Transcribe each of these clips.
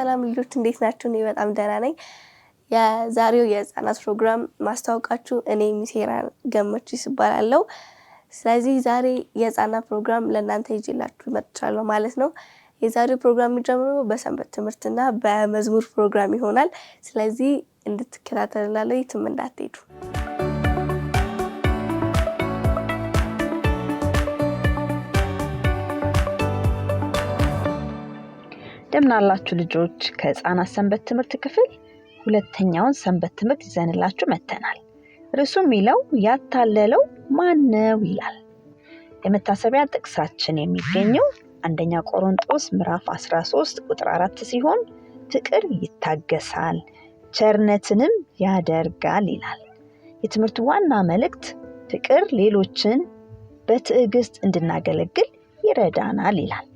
ሰላም ልጆች እንዴት ናችሁ? እኔ በጣም ደህና ነኝ። የዛሬው የህፃናት ፕሮግራም ማስተዋወቃችሁ እኔ ሚሴራ ገመችስ እባላለሁ። ስለዚህ ዛሬ የህፃናት ፕሮግራም ለእናንተ ይዤላችሁ መጥቻለሁ ማለት ነው። የዛሬው ፕሮግራም የሚጀምረው በሰንበት ትምህርትና በመዝሙር ፕሮግራም ይሆናል። ስለዚህ እንድትከታተሉላለሁ፣ የትም እንዳትሄዱ። እንደምን አላችሁ ልጆች? ከህፃናት ሰንበት ትምህርት ክፍል ሁለተኛውን ሰንበት ትምህርት ይዘንላችሁ መጥተናል። ርዕሱ የሚለው ያታለለው ማን ነው ይላል። የመታሰቢያ ጥቅሳችን የሚገኘው አንደኛ ቆሮንጦስ ምዕራፍ 13 ቁጥር 4 ሲሆን ፍቅር ይታገሳል፣ ቸርነትንም ያደርጋል ይላል። የትምህርቱ ዋና መልእክት ፍቅር ሌሎችን በትዕግስት እንድናገለግል ይረዳናል ይላል።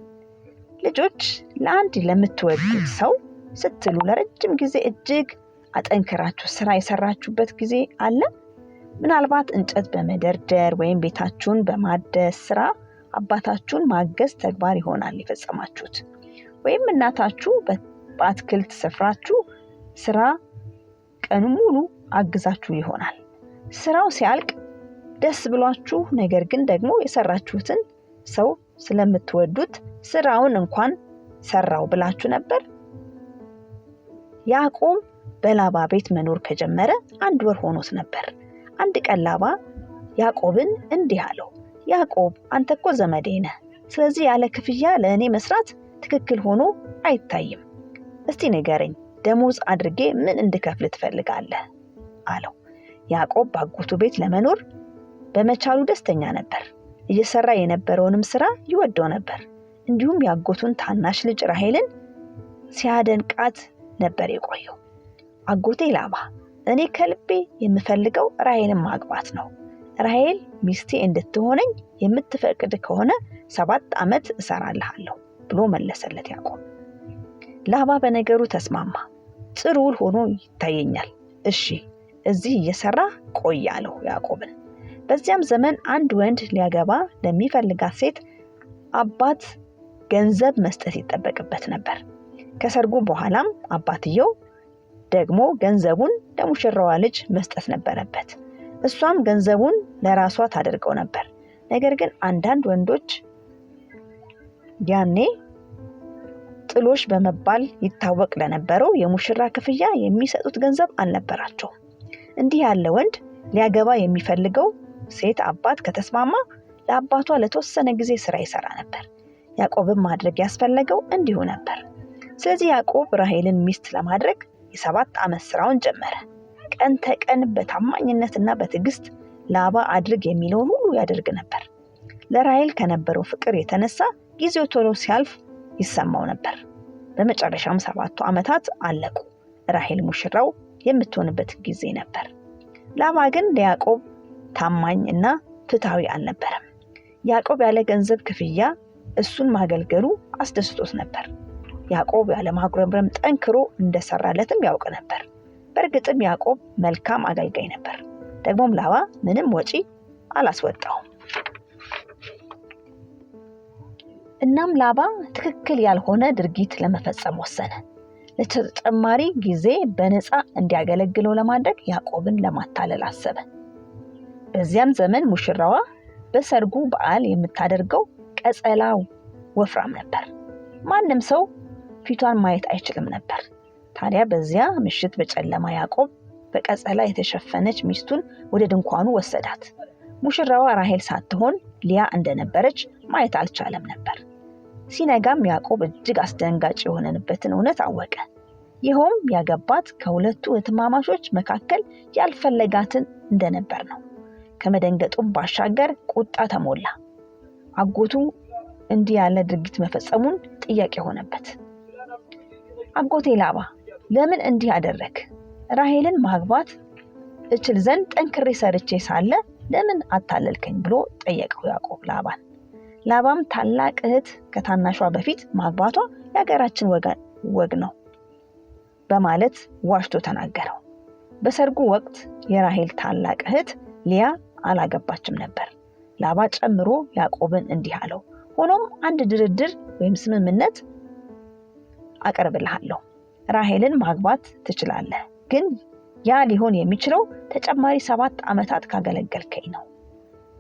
ልጆች ለአንድ ለምትወዱት ሰው ስትሉ ለረጅም ጊዜ እጅግ አጠንክራችሁ ስራ የሰራችሁበት ጊዜ አለ? ምናልባት እንጨት በመደርደር ወይም ቤታችሁን በማደስ ስራ አባታችሁን ማገዝ ተግባር ይሆናል የፈጸማችሁት። ወይም እናታችሁ በአትክልት ስፍራችሁ ስራ ቀኑ ሙሉ አግዛችሁ ይሆናል። ስራው ሲያልቅ ደስ ብሏችሁ ነገር ግን ደግሞ የሰራችሁትን ሰው ስለምትወዱት ስራውን እንኳን ሰራው ብላችሁ ነበር። ያዕቆብ በላባ ቤት መኖር ከጀመረ 1 ወር ሆኖት ነበር። አንድ ቀን ላባ ያዕቆብን እንዲህ አለው፣ ያዕቆብ አንተ እኮ ዘመዴ ነህ፣ ስለዚህ ያለ ክፍያ ለእኔ መስራት ትክክል ሆኖ አይታይም። እስቲ ንገረኝ፣ ደሞዝ አድርጌ ምን እንድከፍል ትፈልጋለህ አለው። ያዕቆብ በአጎቱ ቤት ለመኖር በመቻሉ ደስተኛ ነበር። እየሰራ የነበረውንም ስራ ይወደው ነበር። እንዲሁም ያጎቱን ታናሽ ልጅ ራሔልን ሲያደንቃት ነበር የቆየው። አጎቴ ላባ እኔ ከልቤ የምፈልገው ራሔልን ማግባት ነው። ራሔል ሚስቴ እንድትሆነኝ የምትፈቅድ ከሆነ 7 ዓመት እሰራልሃለሁ ብሎ መለሰለት ያዕቆብ። ላባ በነገሩ ተስማማ። ጥሩ ውል ሆኖ ይታየኛል። እሺ እዚህ እየሰራ ቆይ አለው ያዕቆብን። በዚያም ዘመን አንድ ወንድ ሊያገባ ለሚፈልጋት ሴት አባት ገንዘብ መስጠት ይጠበቅበት ነበር። ከሰርጉ በኋላም አባትየው ደግሞ ገንዘቡን ለሙሽራዋ ልጅ መስጠት ነበረበት። እሷም ገንዘቡን ለራሷ ታደርገው ነበር። ነገር ግን አንዳንድ ወንዶች ያኔ ጥሎሽ በመባል ይታወቅ ለነበረው የሙሽራ ክፍያ የሚሰጡት ገንዘብ አልነበራቸውም። እንዲህ ያለ ወንድ ሊያገባ የሚፈልገው ሴት አባት ከተስማማ ለአባቷ ለተወሰነ ጊዜ ስራ ይሰራ ነበር። ያዕቆብም ማድረግ ያስፈለገው እንዲሁ ነበር። ስለዚህ ያዕቆብ ራሔልን ሚስት ለማድረግ የ7 ዓመት ስራውን ጀመረ። ቀን ተቀን በታማኝነትና በትዕግስት ላባ አድርግ የሚለውን ሁሉ ያደርግ ነበር። ለራሔል ከነበረው ፍቅር የተነሳ ጊዜው ቶሎ ሲያልፍ ይሰማው ነበር። በመጨረሻም 7 ዓመታት አለቁ። ራሔል ሙሽራው የምትሆንበት ጊዜ ነበር። ላባ ግን ለያዕቆብ ታማኝ እና ፍትሃዊ አልነበረም። ያዕቆብ ያለ ገንዘብ ክፍያ እሱን ማገልገሉ አስደስቶት ነበር። ያዕቆብ ያለ ማጉረምረም ጠንክሮ እንደሰራለትም ያውቅ ነበር። በእርግጥም ያዕቆብ መልካም አገልጋይ ነበር። ደግሞም ላባ ምንም ወጪ አላስወጣውም። እናም ላባ ትክክል ያልሆነ ድርጊት ለመፈጸም ወሰነ። ለተጨማሪ ጊዜ በነፃ እንዲያገለግለው ለማድረግ ያዕቆብን ለማታለል አሰበ። በዚያም ዘመን ሙሽራዋ በሰርጉ በዓል የምታደርገው ቀጸላው ወፍራም ነበር። ማንም ሰው ፊቷን ማየት አይችልም ነበር። ታዲያ በዚያ ምሽት በጨለማ ያዕቆብ በቀጸላ የተሸፈነች ሚስቱን ወደ ድንኳኑ ወሰዳት። ሙሽራዋ ራሔል ሳትሆን ሊያ እንደነበረች ማየት አልቻለም ነበር። ሲነጋም ያዕቆብ እጅግ አስደንጋጭ የሆነበትን እውነት አወቀ። ይኸውም ያገባት ከሁለቱ እህትማማቾች መካከል ያልፈለጋትን እንደነበር ነው። ከመደንገጡም ባሻገር ቁጣ ተሞላ። አጎቱ እንዲህ ያለ ድርጊት መፈጸሙን ጥያቄ ሆነበት። አጎቴ ላባ ለምን እንዲህ አደረግ? ራሔልን ማግባት እችል ዘንድ ጠንክሬ ሰርቼ ሳለ ለምን አታለልከኝ ብሎ ጠየቀው ያዕቆብ ላባን። ላባም ታላቅ እህት ከታናሿ በፊት ማግባቷ የሀገራችን ወግ ነው በማለት ዋሽቶ ተናገረው። በሰርጉ ወቅት የራሔል ታላቅ እህት ሊያ አላገባችም ነበር። ላባ ጨምሮ ያዕቆብን እንዲህ አለው፣ ሆኖም አንድ ድርድር ወይም ስምምነት አቀርብልሃለሁ። ራሔልን ማግባት ትችላለህ፣ ግን ያ ሊሆን የሚችለው ተጨማሪ 7 ዓመታት ካገለገልከኝ ነው።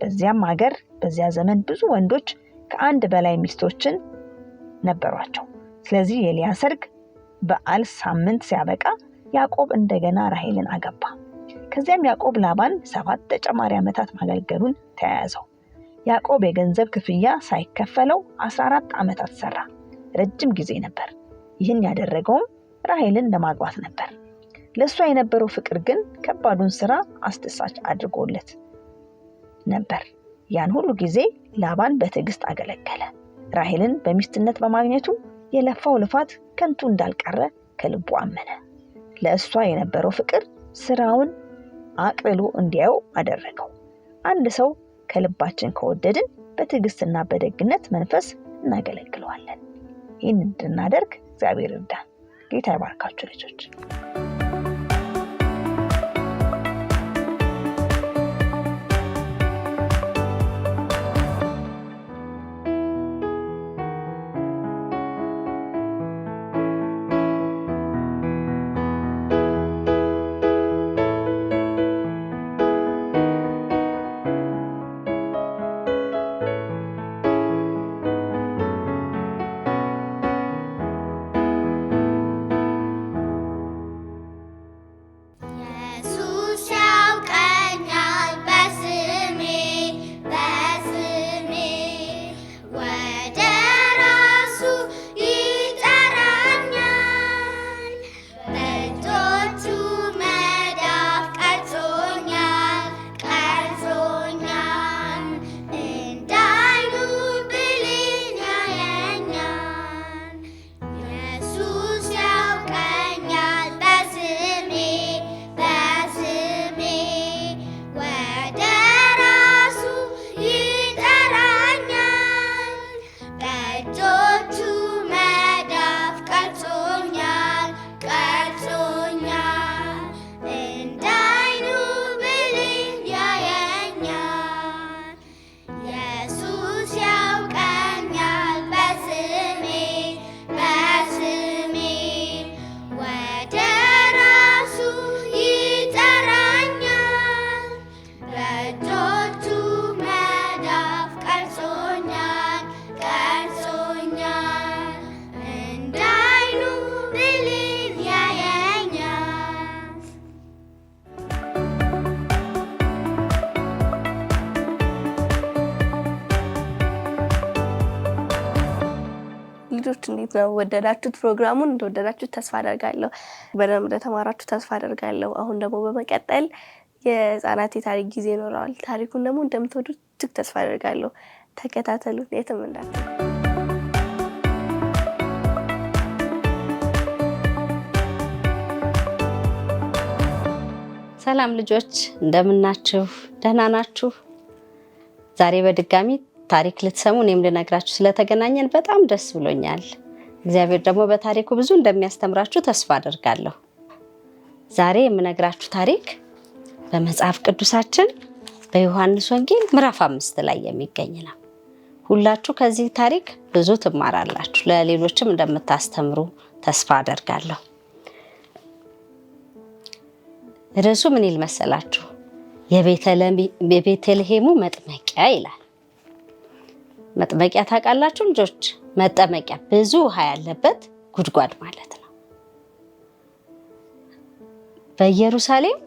በዚያም ሀገር በዚያ ዘመን ብዙ ወንዶች ከአንድ በላይ ሚስቶችን ነበሯቸው። ስለዚህ የልያ ሰርግ በዓል ሳምንት ሲያበቃ ያዕቆብ እንደገና ራሔልን አገባ። ከዚያም ያዕቆብ ላባን 7 ተጨማሪ ዓመታት ማገልገሉን ተያያዘው። ያዕቆብ የገንዘብ ክፍያ ሳይከፈለው 14 ዓመታት ሰራ። ረጅም ጊዜ ነበር። ይህን ያደረገውም ራሔልን ለማግባት ነበር። ለእሷ የነበረው ፍቅር ግን ከባዱን ስራ አስደሳች አድርጎለት ነበር። ያን ሁሉ ጊዜ ላባን በትዕግስት አገለገለ። ራሔልን በሚስትነት በማግኘቱ የለፋው ልፋት ከንቱ እንዳልቀረ ከልቡ አመነ። ለእሷ የነበረው ፍቅር ስራውን አቅልሎ እንዲያየው አደረገው። አንድ ሰው ከልባችን ከወደድን በትዕግስትና በደግነት መንፈስ እናገለግለዋለን። ይህን እንድናደርግ እግዚአብሔር ይርዳን። ጌታ ይባርካችሁ ልጆች። ልጆች እንዴት ነው ወደዳችሁት? ፕሮግራሙን እንደወደዳችሁት ተስፋ አደርጋለሁ። በደንብ እንደተማራችሁ ተስፋ አደርጋለሁ። አሁን ደግሞ በመቀጠል የህፃናት የታሪክ ጊዜ ይኖረዋል። ታሪኩን ደግሞ እንደምትወዱት እጅግ ተስፋ አደርጋለሁ። ተከታተሉት፣ የትም እንዳትሄዱ። ሰላም ልጆች እንደምናችሁ? ደህና ናችሁ? ዛሬ በድጋሚ ታሪክ ልትሰሙ እኔም ልነግራችሁ ስለተገናኘን በጣም ደስ ብሎኛል። እግዚአብሔር ደግሞ በታሪኩ ብዙ እንደሚያስተምራችሁ ተስፋ አደርጋለሁ። ዛሬ የምነግራችሁ ታሪክ በመጽሐፍ ቅዱሳችን በዮሐንስ ወንጌል ምዕራፍ 5 ላይ የሚገኝ ነው። ሁላችሁ ከዚህ ታሪክ ብዙ ትማራላችሁ፣ ለሌሎችም እንደምታስተምሩ ተስፋ አደርጋለሁ። ርዕሱ ምን ይል መሰላችሁ? የቤተልሔሙ መጥመቂያ ይላል። መጥመቂያ ታውቃላችሁ ልጆች? መጠመቂያ ብዙ ውሃ ያለበት ጉድጓድ ማለት ነው። በኢየሩሳሌም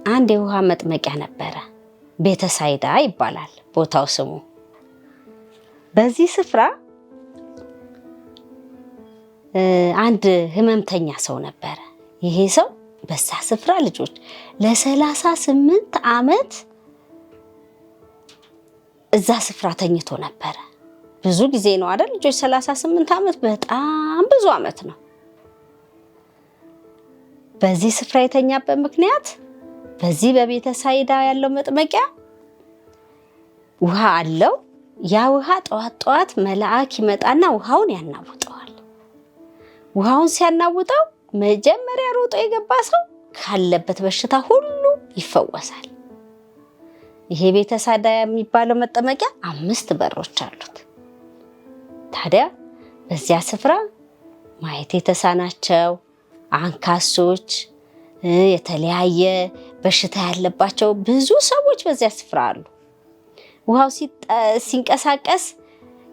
አንድ የውሃ መጥመቂያ ነበረ። ቤተሳይዳ ይባላል ቦታው ስሙ። በዚህ ስፍራ አንድ ህመምተኛ ሰው ነበረ። ይሄ ሰው በዛ ስፍራ ልጆች ለ38 ዓመት እዛ ስፍራ ተኝቶ ነበረ። ብዙ ጊዜ ነው አይደል ልጆች? 38 ዓመት በጣም ብዙ ዓመት ነው። በዚህ ስፍራ የተኛበት ምክንያት በዚህ በቤተሳይዳ ያለው መጥመቂያ ውሃ አለው። ያ ውሃ ጠዋት ጠዋት መልአክ ይመጣና ውሃውን ያናውጠዋል። ውሃውን ሲያናውጠው መጀመሪያ ሮጦ የገባ ሰው ካለበት በሽታ ሁሉ ይፈወሳል። ይሄ ቤተሳይዳ የሚባለው መጠመቂያ 5 በሮች አሉት። ታዲያ በዚያ ስፍራ ማየት የተሳናቸው፣ አንካሶች፣ የተለያየ በሽታ ያለባቸው ብዙ ሰዎች በዚያ ስፍራ አሉ። ውሃው ሲንቀሳቀስ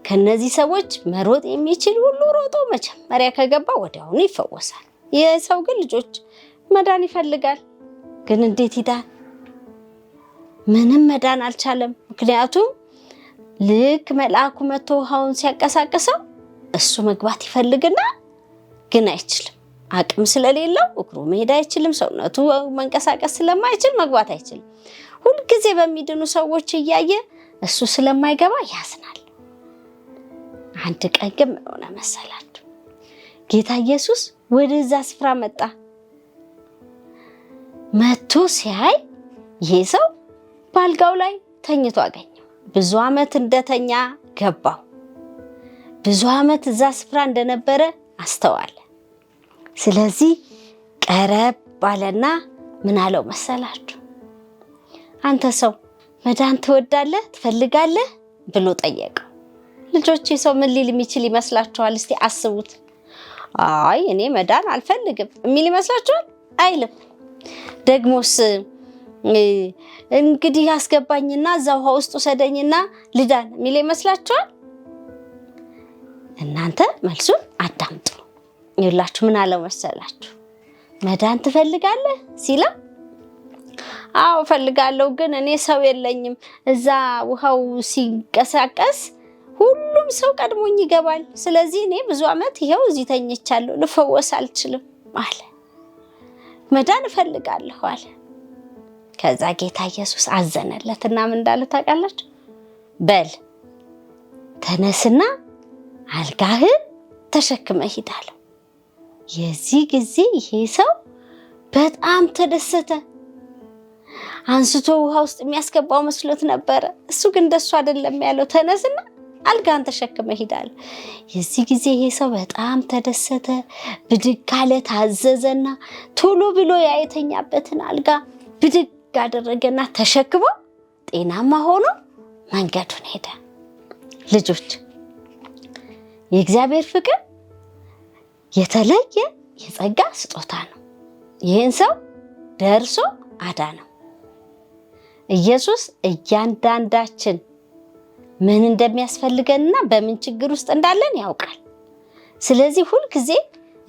ከነዚህ ሰዎች መሮጥ የሚችል ሁሉ ሮጦ መጀመሪያ ከገባ ወዲያውኑ ይፈወሳል። ይህ ሰው ግን ልጆች መዳን ይፈልጋል። ግን እንዴት ይዳን? ምንም መዳን አልቻለም። ምክንያቱም ልክ መልአኩ መጥቶ ውሃውን ሲያንቀሳቅሰው እሱ መግባት ይፈልግና ግን አይችልም። አቅም ስለሌለው እግሩ መሄድ አይችልም። ሰውነቱ መንቀሳቀስ ስለማይችል መግባት አይችልም። ሁልጊዜ በሚድኑ ሰዎች እያየ እሱ ስለማይገባ ያዝናል። አንድ ቀን ግን ምን ሆነ መሰላችሁ? ጌታ ኢየሱስ ወደዛ ስፍራ መጣ። መጥቶ ሲያይ ይሄ ሰው በአልጋው ላይ ተኝቶ አገኘው። ብዙ ዓመት እንደተኛ ገባው። ብዙ ዓመት እዛ ስፍራ እንደነበረ አስተዋለ። ስለዚህ ቀረብ ባለና ምን አለው መሰላችሁ? አንተ ሰው መዳን ትወዳለህ ትፈልጋለህ ብሎ ጠየቀው። ልጆች ሰው ምን ሊል የሚችል ይመስላችኋል? እስቲ አስቡት። አይ እኔ መዳን አልፈልግም የሚል ይመስላችኋል? አይልም። ደግሞስ እንግዲህ አስገባኝና እዛ ውሃ ውስጥ ወሰደኝና ልዳን የሚል ይመስላችኋል? እናንተ መልሱን አዳምጡ። ይላችሁ ምን አለው መሰላችሁ? መዳን ትፈልጋለህ ሲለው አዎ ፈልጋለሁ፣ ግን እኔ ሰው የለኝም። እዛ ውሃው ሲንቀሳቀስ ሁሉም ሰው ቀድሞኝ ይገባል። ስለዚህ እኔ ብዙ ዓመት ይሄው እዚህ ተኝቻለሁ፣ ልፈወስ አልችልም አለ። መዳን እፈልጋለሁ አለ። ከዛ ጌታ ኢየሱስ አዘነለትና ምን እንዳለ ታውቃላችሁ? በል ተነስና አልጋህን ተሸክመህ ሂድ አለው። የዚህ ጊዜ ይሄ ሰው በጣም ተደሰተ። አንስቶ ውሃ ውስጥ የሚያስገባው መስሎት ነበረ። እሱ ግን እንደሱ አይደለም ያለው። ተነስና አልጋን ተሸክመህ ሂድ አለ። የዚህ ጊዜ ይሄ ሰው በጣም ተደሰተ። ብድግ አለ፣ ታዘዘና ቶሎ ብሎ የተኛበትን አልጋ ብድግ አደረገና ተሸክሞ ጤናማ ሆኖ መንገዱን ሄደ። ልጆች የእግዚአብሔር ፍቅር የተለየ የጸጋ ስጦታ ነው። ይህን ሰው ደርሶ አዳነው። ኢየሱስ እያንዳንዳችን ምን እንደሚያስፈልገንና በምን ችግር ውስጥ እንዳለን ያውቃል። ስለዚህ ሁል ጊዜ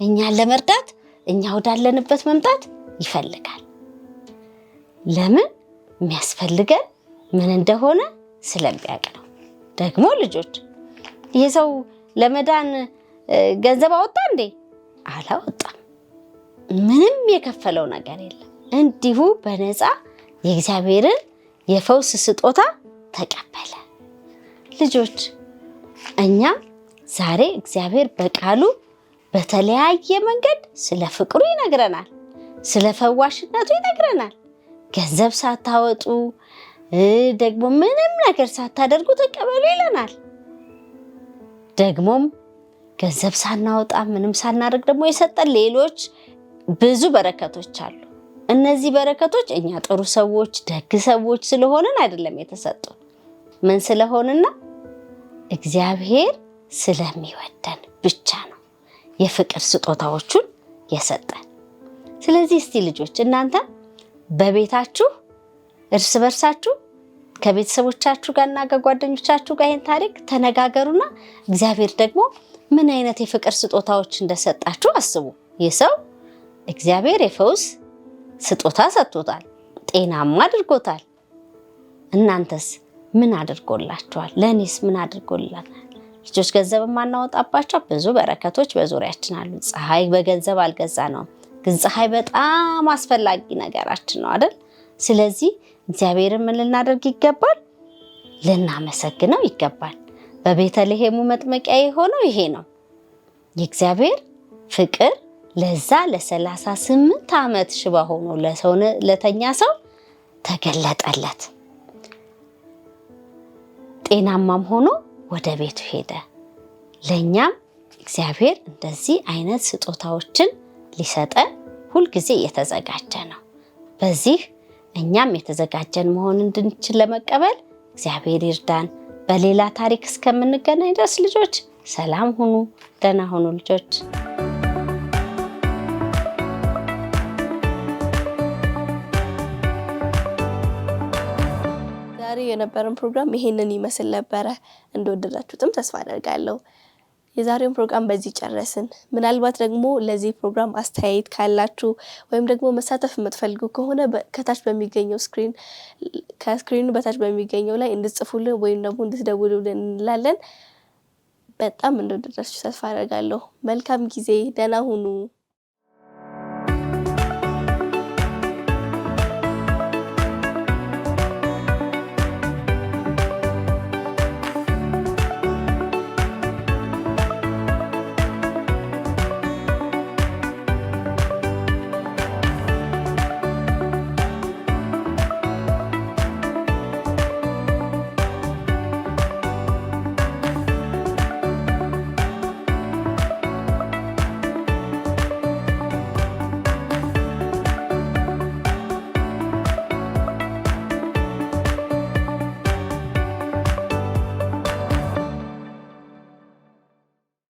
እኛን ለመርዳት እኛ ወዳለንበት መምጣት ይፈልጋል። ለምን የሚያስፈልገን ምን እንደሆነ ስለሚያውቅ ነው። ደግሞ ልጆች ይህ ሰው ለመዳን ገንዘብ አወጣ እንዴ? አላወጣም። ምንም የከፈለው ነገር የለም። እንዲሁ በነፃ የእግዚአብሔርን የፈውስ ስጦታ ተቀበለ። ልጆች እኛ ዛሬ እግዚአብሔር በቃሉ በተለያየ መንገድ ስለ ፍቅሩ ይነግረናል፣ ስለ ፈዋሽነቱ ይነግረናል። ገንዘብ ሳታወጡ ደግሞ ምንም ነገር ሳታደርጉ ተቀበሉ ይለናል። ደግሞም ገንዘብ ሳናወጣ ምንም ሳናደርግ ደግሞ የሰጠን ሌሎች ብዙ በረከቶች አሉ። እነዚህ በረከቶች እኛ ጥሩ ሰዎች፣ ደግ ሰዎች ስለሆንን አይደለም የተሰጡን። ምን ስለሆንና እግዚአብሔር ስለሚወደን ብቻ ነው የፍቅር ስጦታዎቹን የሰጠን። ስለዚህ እስቲ ልጆች እናንተ በቤታችሁ እርስ በርሳችሁ ከቤተሰቦቻችሁ ጋርና ከጓደኞቻችሁ ጋር ይህን ታሪክ ተነጋገሩና እግዚአብሔር ደግሞ ምን አይነት የፍቅር ስጦታዎች እንደሰጣችሁ አስቡ። ይህ ሰው እግዚአብሔር የፈውስ ስጦታ ሰጥቶታል፣ ጤናማ አድርጎታል። እናንተስ ምን አድርጎላችኋል? ለእኔስ ምን አድርጎላል? ልጆች ገንዘብ የማናወጣባቸው ብዙ በረከቶች በዙሪያችን አሉ። ፀሐይ በገንዘብ አልገዛ ነው፣ ግን ፀሐይ በጣም አስፈላጊ ነገራችን ነው አይደል? ስለዚህ እግዚአብሔርን ምን ልናደርግ ይገባል? ልናመሰግነው ይገባል። በቤተልሔሙ መጥመቂያ የሆነው ይሄ ነው። የእግዚአብሔር ፍቅር ለዛ ለ38 ዓመት ሽባ ሆኖ ለተኛ ሰው ተገለጠለት። ጤናማም ሆኖ ወደ ቤቱ ሄደ። ለኛም እግዚአብሔር እንደዚህ አይነት ስጦታዎችን ሊሰጠን ሁልጊዜ የተዘጋጀ ነው። በዚህ እኛም የተዘጋጀን መሆን እንድንችል ለመቀበል እግዚአብሔር ይርዳን። በሌላ ታሪክ እስከምንገናኝ ድረስ ልጆች ሰላም ሁኑ፣ ደህና ሁኑ ልጆች። ለዛሬ የነበረን ፕሮግራም ይሄንን ይመስል ነበረ። እንደወደዳችሁትም ተስፋ አደርጋለሁ። የዛሬውን ፕሮግራም በዚህ ጨረስን። ምናልባት ደግሞ ለዚህ ፕሮግራም አስተያየት ካላችሁ ወይም ደግሞ መሳተፍ የምትፈልጉ ከሆነ ከታች በሚገኘው ከስክሪኑ በታች በሚገኘው ላይ እንድትጽፉልን ወይም ደግሞ እንድትደውሉልን እንላለን። በጣም እንደወደዳችሁ ተስፋ አደርጋለሁ። መልካም ጊዜ፣ ደህና ሁኑ።